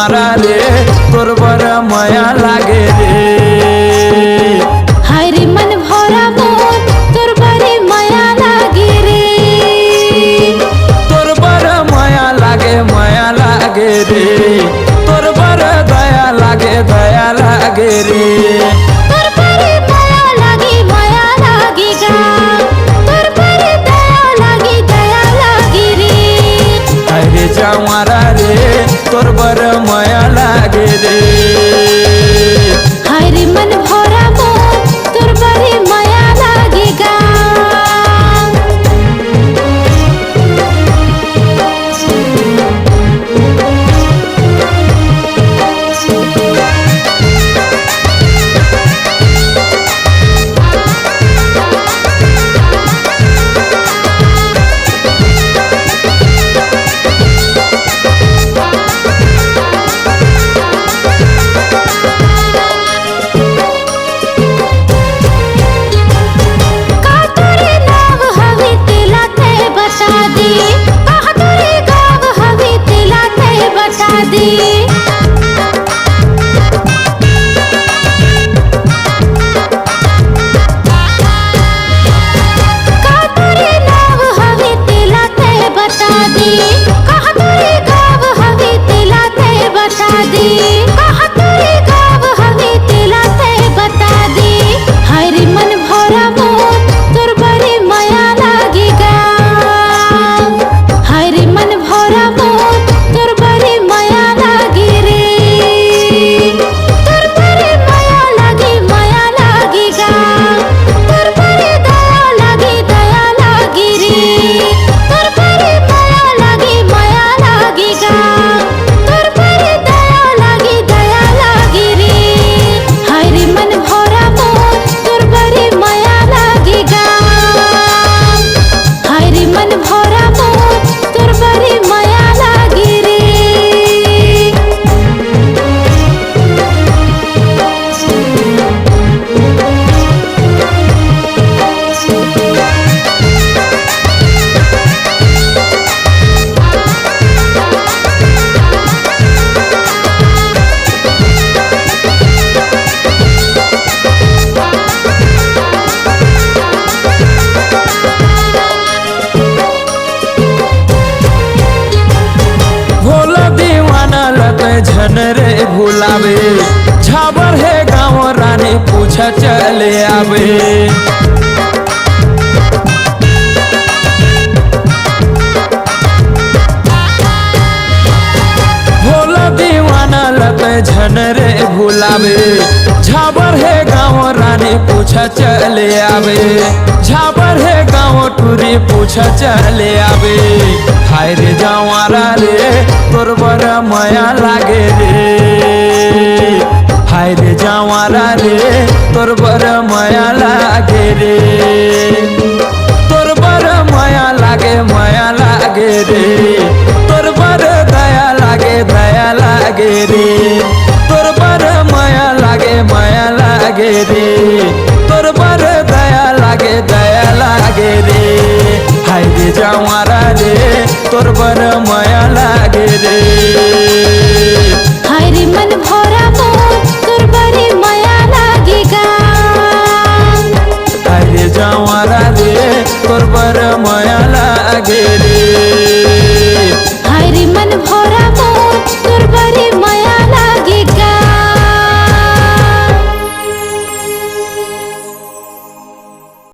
जावारा रे तोर बर माया लागे रे। हाय रे मन भरा मोर तोर बरे माया लागे रे। तोर बर माया लागे रे तोर बर दया लागे रे। तोर बरे माया लागे गा तोर बरे दया लागे रे। हाय रे जावारा रे तोर बर माया लागे रे। हाय रे मन भरा मोर तोर बरे माया लागे गा। झन रे भुलावे झाबर है गाँव रानी पूछा चले आवे। भोला दीवाना लत झन रे भुलावे झाबर है गाँव रानी पूछा चले आवे। झाबर है गाँव टूरी पूछा चले आवे। हाय रे जावारा रे तोर बर माया लागे रे। हाय रे जावारा रे तोर बर माया लागे रे। तोर बर माया लागे रे तोर बर दया लागे रे। तोर बर माया लागे रे तोर बर दया लागे रे। हाय रे जावारा रे तोर बर माया लागे रे।